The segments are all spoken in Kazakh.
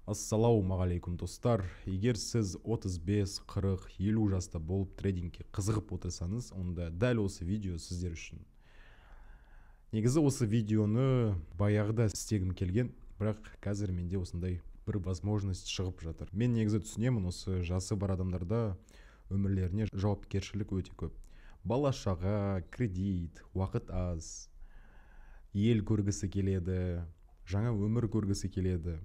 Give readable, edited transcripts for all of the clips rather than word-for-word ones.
Ассалаумағалейкум достар. Егер сіз 35, 40, 50 жаста болып трейдингке қызығып отырсаңыз, онда дәл осы видео сіздер үшін. Негізі осы видеоны баяғыда істегім келген, бірақ қазір менде осындай бір возможность шығып жатыр. Мен негізі түсінемін, осы жасы бар адамдарда өмірлеріне жауапкершілік өте көп. Бала шаға, кредит, уақыт аз, ел көргісі келеді, жаңа өмір көргісі келеді.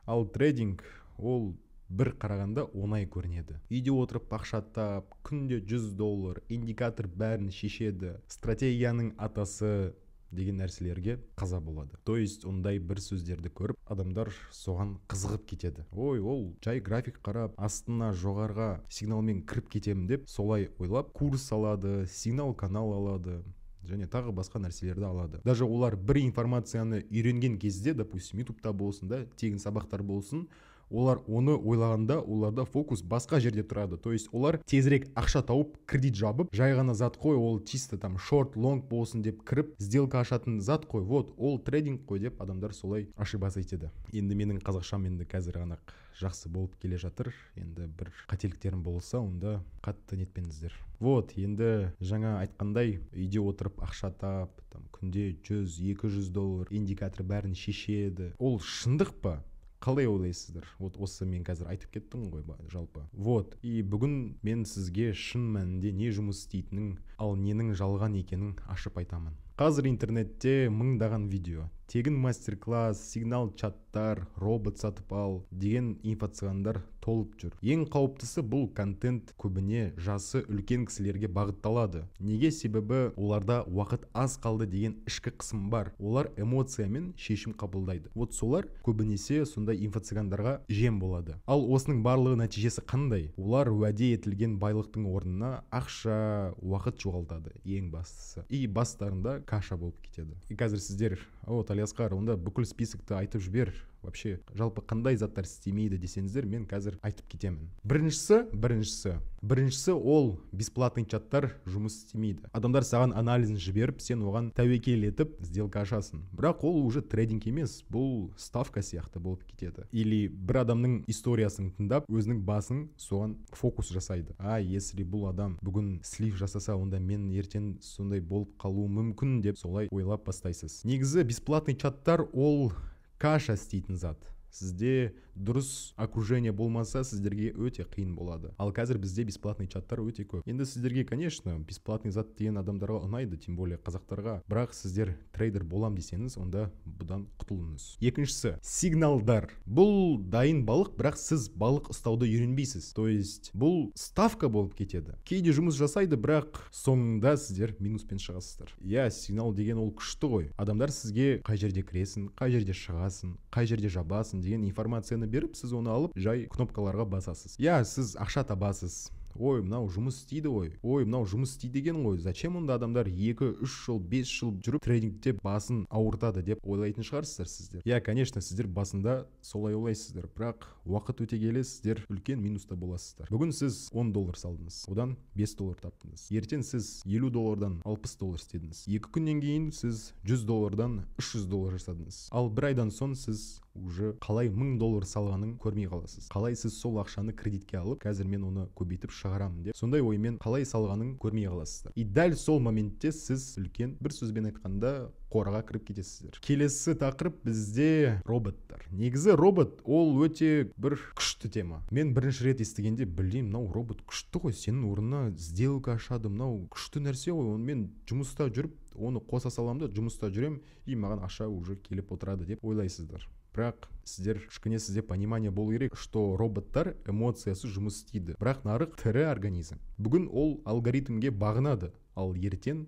Ал трейдинг ол бір қарағанда оңай көрінеді. Үйде отырып ақша тап, күнде $100, индикатор бәрін шешеді, стратегияның атасы деген нәрселерге қаза болады. То есть ондай бір сөздерді көріп, адамдар соған қызығып кетеді. Ой, ол жай график қарап, астына жоғарға сигналмен кіріп кетемін деп, солай ойлап, курс алады, сигнал канал алады, және тағы басқа нәрселерді алады. Даже олар бір информацияны үйренген кезде, допустим, ютубта болсын да, тегін сабақтар болсын, олар оны ойлағанда, оларда фокус басқа жерде тұрады. То есть олар тезірек ақша тауып, кредит жабып, жай ғана зат қой, ол чисто там шорт, лонг болсын деп кіріп, сделка ашатын зат қой, вот, ол трейдинг қой деп адамдар солай ошибаться етеді. Енді менің қазақшам енді қазір ғана жақсы болып келе жатыр. Енді бір қателіктерім болса, онда қатты нетпеңіздер. Вот, енді жаңа айтқандай, үйде отырып ақша тап, күнде $100-200 индикатор бәрін шешеді. Ол шындық па? Қалай ойлайсыздар? Вот осы мен қазір айтып кеттім ғой жалпы. Вот, и бүгін мен сізге шын мәнінде не жұмыс істейтінін, ал ненің жалған екенін ашып айтамын. Қазір интернетте мыңдаған видео, тегін мастер-класс, сигнал чаттар, робот сатып ал деген инфо-цыгандар толып жүр. Ең қауіптісі бұл контент көбіне жасы үлкен кісілерге бағытталады. Неге? Себебі оларда уақыт аз қалды деген ішкі қысым бар. Олар эмоциямен шешім қабылдайды. Вот солар көбінесе сондай инфо-цыгандарға жем болады. Ал осының барлығы нәтижесі қандай? Олар уәде етілген байлықтың орнына ақша, уақыт жоғалтады, ең бастысы. И бастарында каша болып кетеді. И қазір сіздер, вот Алиасқар, онда бүкіл списокты айтып жібер, вообще жалпы қандай заттар істемейді десеңіздер, мен қазір айтып кетемін. Біріншісі ол бесплатный чаттар жұмыс істемейді. Адамдар саған анализін жіберіп, сен оған тәуекел етіп сделка ашасың. Бірақ ол уже трейдинг емес, бұл ставка сияқты болып кетеді. Или бір адамның историясын тыңдап, өзінің басын соған фокус жасайды. Если бұл адам бүгін слив жасаса, онда мен ертең сондай болып қалуы мүмкін деп солай ойлап бастайсыз. Негізі бесплатный чаттар ол каша істейтін зат. Сізде дұрыс окружение болмаса, сіздерге өте қиын болады. Ал қазір бізде бесплатный чаттар өте көп. Енді сіздерге, конечно, бесплатный зат деген адамдарға ұнайды, тем более қазақтарға. Бірақ сіздер трейдер болам десеңіз, онда бұдан құтылыңыз. Екіншісі, сигналдар. Бұл дайын балық, бірақ сіз балық ұстауды үйренбейсіз. То есть бұл ставка болып кетеді. Кейде жұмыс жасайды, бірақ соңында сіздер минуспен шығасыздар. Сигнал деген ол күшті ғой. Адамдар сізге қай жерде кіресің, қай жерде шығасың, қай жерде жабасың деген информацияны беріп, сіз оны алып, жай кнопкаларға басасыз. Сіз ақша табасыз. Ой, мынау жұмыс істейді ғой. Ой, мынау жұмыс істейді деген ғой. Зачем онда адамдар 2-3 жыл, 5 жыл жүріп трейдингте басын ауыртады деп ойлайтын шығарсыздар сіздер. Конечно, сіздер басында солай ойлайсыздар, бірақ уақыт өте келе сіздер үлкен минуста боласыздар. Бүгін сіз $10 салдыңыз, одан $5 таптыңыз. Ертең сіз $50-дан $60 істедіңіз. 2 күннен кейін сіз $100-дан $300 жасадыңыз. Ал бір айдан соң сіз уже қалай $1000 салғанын көрмей қаласыз. Қалай сіз сол ақшаны кредитке алып, қазір мен оны көбейтіп шығарамын деп, сондай оймен қалай салғанын көрмей қаласыздар. И дәл сол моментте сіз үлкен, бір сөзбен айтқанда, қораға кіріп кетесіздер. Келесі тақырып бізде роботтар. Негізі робот ол өте бір күшті тема. Мен бірінші рет естігенде, білейм, мынау робот күшті ғой, сенің орнына сделка ашады, мынау күшті нәрсе ғой. Мен жұмыста жүріп, оны қоса саламын да, жұмыста жүрем, и маған ақша уже келіп отырады деп ойлайсыздар. Бірақ сіздер сізде понимание болу керек, что роботтар эмоциясы жұмыс істейді. Бірақ нарық тірі организм. Бүгін ол алгоритмге бағынады, ал ертең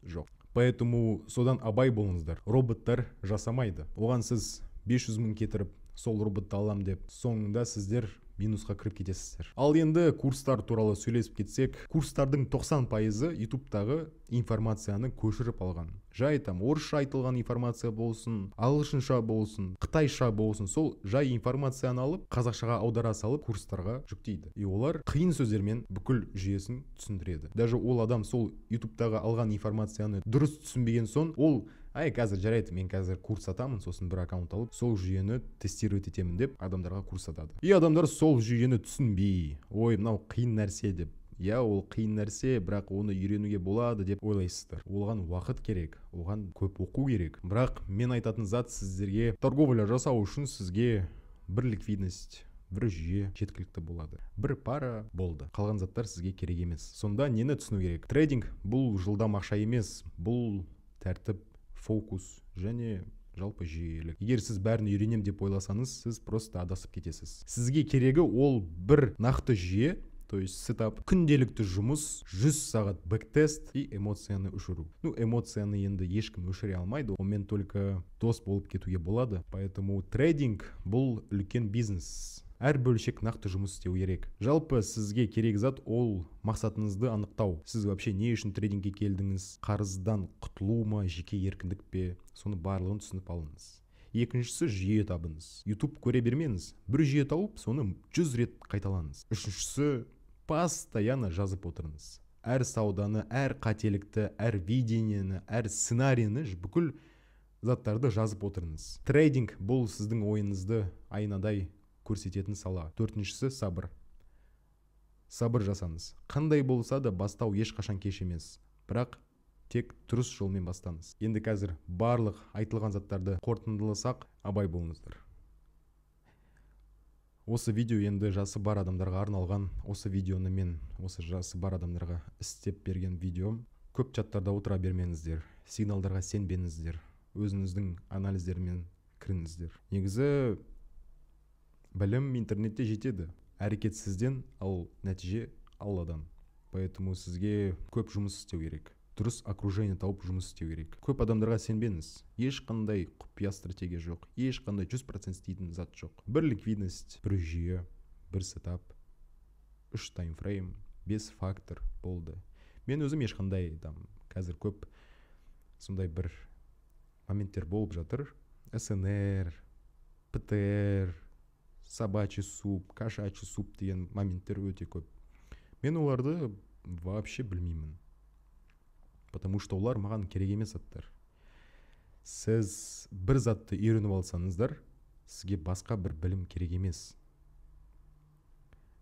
жоқ. Поэтому содан абай болыңыздар. Роботтар жасамайды. Оған сіз 500 мың кетіріп, сол роботты алам деп, соңында сіздер минусқа кіріп кетесіздер. Ал енді курстар туралы сөйлесіп кетсек, курстардың 90%-ы ютубтағы информацияны көшіріп алған. Жай орысша айтылған информация болсын, ағылшынша болсын, қытайша болсын, сол жай информацияны алып қазақшаға аудара салып курстарға жүктейді. И олар қиын сөздермен бүкіл жүйесін түсіндіреді. Даже ол адам сол ютубтағы алған информацияны дұрыс түсінбеген соң, ол қазір жарайды, мен қазір курс атамын, сосын бір аккаунт алып сол жүйені тестировать етемін деп адамдарға курс атады. И адамдар сол жүйені түсінбей, ой, мынау қиын нәрсе деп, ол қиын нәрсе, бірақ оны үйренуге болады деп ойлайсыздар. Оған уақыт керек, оған көп оқу керек. Бірақ мен айтатын зат, сіздерге торговля жасау үшін сізге бір ликвидность, бір жүйе жеткілікті болады. Бір пара болды. Қалған заттар сізге керек емес. Сонда нені түсіну керек? Трейдинг бұл жылдам ақша емес, бұл тәртіп, фокус және жалпы жүйелік. Егер сіз бәрін үйренем деп ойласаңыз, сіз просто адасып кетесіз. Сізге керегі ол бір нақты жүйе, то есть сетап, күнделікті жұмыс, 100 сағат бэктест и эмоцияны өшіру. Эмоцияны енді ешкім өшіре алмайды, онымен только дос болып кетуге болады. Поэтому трейдинг бұл үлкен бизнес. Әр бөлшек нақты жұмыс істеу керек. Жалпы сізге керек зат ол мақсатыңызды анықтау. Сіз вообще не үшін трейдингке келдіңіз? Қарыздан құтылу ма, жеке еркіндік пе? Соны барлығын түсініп алыңыз. Екіншісі, жүйе табыңыз. YouTube көре бермеңіз. Бір жүйе тауып, соны 100 рет қайталаңыз. Үшіншісі, постоянно жазып отырыңыз. Әр сауданы, әр қателікті, әр видениені, әр сценарийні, бүкіл заттарды жазып отырыңыз. Трейдинг бұл сіздің ойыңызды айнадай көрсететін сала. Төртіншісі, сабыр. Сабыр жасаңыз. Қандай болса да бастау ешқашан кеш емес. Бірақ тек дұрыс жолмен бастаңыз. Енді қазір барлық айтылған заттарды қорытындыласақ, абай болыңыздар. Осы видео енді жасы бар адамдарға арналған. Осы видеоны мен осы жасы бар адамдарға істеп берген видеом. Көп чаттарда отыра бермеңіздер. Сигналдарға сенбеңіздер. Өзіңіздің анализдермен кіріңіздер. Негізі білім интернетте жетеді. Әрекет сізден, ал нәтиже Алладан. Поэтому сізге көп жұмыс істеу керек. Дұрыс окружение тауып жұмыс істеу керек. Көп адамдарға сенбеңіз. Ешқандай құпия стратегия жоқ. Ешқандай 100% істейтін зат жоқ. Бір ликвидность, бір жүйе, бір сетап, 3 таймфрейм, 5 фактор болды. Мен өзім ешқандай қазір көп сондай бір моменттер болып жатыр. СНР, ПТР, собачий суп, кошачий суп деген моменттер өте көп. Мен оларды вообще білмеймін. Потому что олар маған керек емес заттар. Сіз бір затты үйреніп алсаңыздар, сізге басқа бір білім керек емес.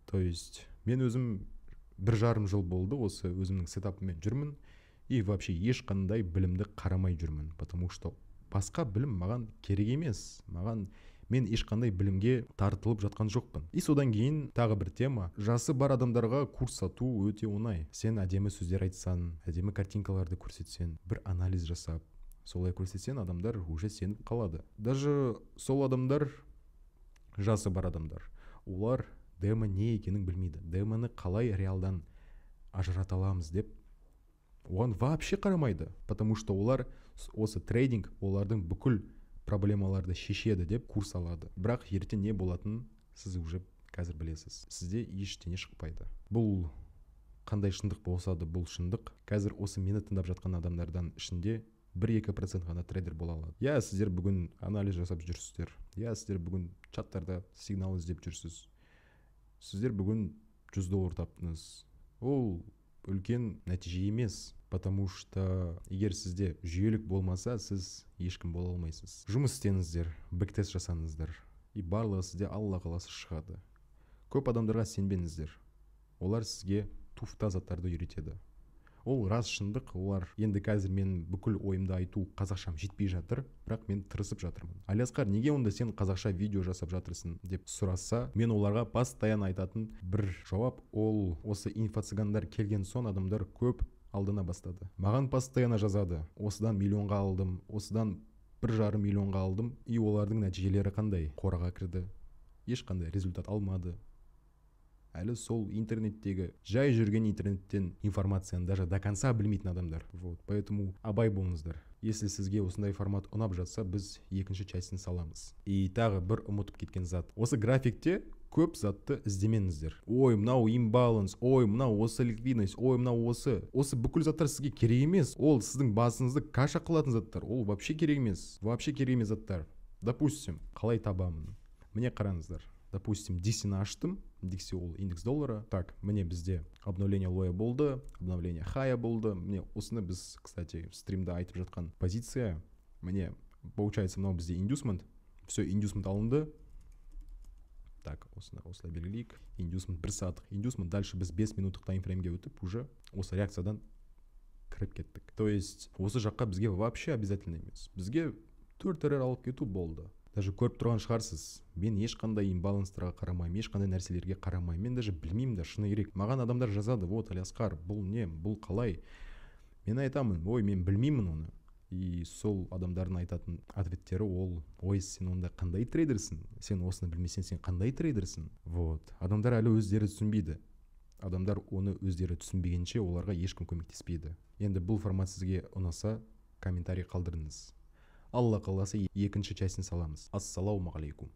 То есть мен өзім 1,5 жыл болды осы өзімнің сетапымен жүрмін и вообще ешқандай білімді қарамай жүрмін. Потому что басқа білім маған керек емес. Мен ешқандай білімге тартылып жатқан жоқпын. И содан кейін тағы бір тема. Жасы бар адамдарға курс сату өте оңай. Сен әдемі сөздер айтсаң, әдемі картинкаларды көрсетсең, бір анализ жасап, солай көрсетсең, адамдар уже сеніп қалады. Даже сол адамдар, жасы бар адамдар, олар демо не екенін білмейді. Демоны қалай реалдан ажырата аламыз деп оған вообще қарамайды. Потому что олар осы трейдинг олардың бүкіл проблемаларды шешеді деп курс алады. Бірақ ертең не болатынын сіз уже қазір білесіз. Сізде ештеңе шықпайды. Бұл қандай шындық болса да бұл шындық. Қазір осы мені тыңдап жатқан адамдардан ішінде 1-2% ғана трейдер бола алады. Сіздер бүгін анализ жасап жүрсіздер. Сіздер бүгін чаттарда сигнал іздеп жүрсіз. Сіздер бүгін $100 таптыңыз. Ол үлкен нәтиже емес. Потому что егер сізде жүйелік болмаса, сіз ешкім бола алмайсыз. Жұмыс істеңіздер, бэктест жасаңыздар. И барлығы сізде Алла қаласы шығады. Көп адамдарға сенбеңіздер. Олар сізге туфта заттарды үйретеді. Ол рас шындық, олар енді қазір мен бүкіл ойымды айту қазақшам жетпей жатыр, бірақ мен тырысып жатырмын. Алиасқар, неге онда сен қазақша видео жасап жатырсың деп сұраса, мен оларға постоянно айтатын бір жауап, ол осы инфо-цыгандар келген соң адамдар көп алдына бастады. Маған постоянно жазады. Осыдан миллионға алдым, осыдан 1,5 миллионға алдым, и олардың нәтижелері қандай? Қораға кірді. Ешқандай результат алмады. Әлі сол интернеттегі жай жүрген интернеттен информацияны даже до конца білмейтін адамдар. Поэтому абай болыңыздар. Если сізге осындай формат ұнап жатса, біз екінші частьін саламыз. И тағы бір ұмытып кеткен зат. Осы графикте көп затты іздемеңіздер. Ой, мынау имбаланс, ой, мынау осы ликвидность, ой, мынау осы бүкіл заттар сізге керек емес. Ол сіздің басыңызды каша қылатын заттар. Ол вообще керек емес. Вообще керек емес заттар. Допустим, қалай табамын? Міне қараңыздар. Допустим, Dixie-ні аштым. Dixie ол индекс доллара. Так, міне бізде обновление лоя болды, обновление хая болды. Міне осыны біз, кстати, стримда айтып жатқан позиция. Міне, получается, мынау бізде индюсмент. Все, индюсмент алынды. Так, осылай белгілейік. Индюсмент 1 сағаттық. Индюсмент дальше біз 5 минуттық таймфреймге өтіп, уже осы реакциядан кіріп кеттік. То есть, осы жаққа бізге вообще обязательно емес. Бізге 4 эррор алып кету болды. Даже көріп тұрған шығарсыз. Мен ешқандай имбаланстарға қарамаймын, ешқандай нәрселерге қарамаймын. Мен даже білмеймін да, шыны керек. Маған адамдар жазады, вот, Алиасқар, бұл не, бұл қалай? Мен айтамын, ой, мен білмеймін оны. И сол адамдардың айтатын ответтері ол, ой, сен онда қандай трейдерсің? Сен осыны білмесең, сен қандай трейдерсің? Вот. Адамдар әлі өздері түсінбейді. Адамдар оны өздері түсінбегенше оларға ешкім көмектеспейді. Енді бұл формат сізге ұнаса, комментарий қалдырыңыз. Алла қаласа екінші частін саламыз. Ассалаумағалейкум.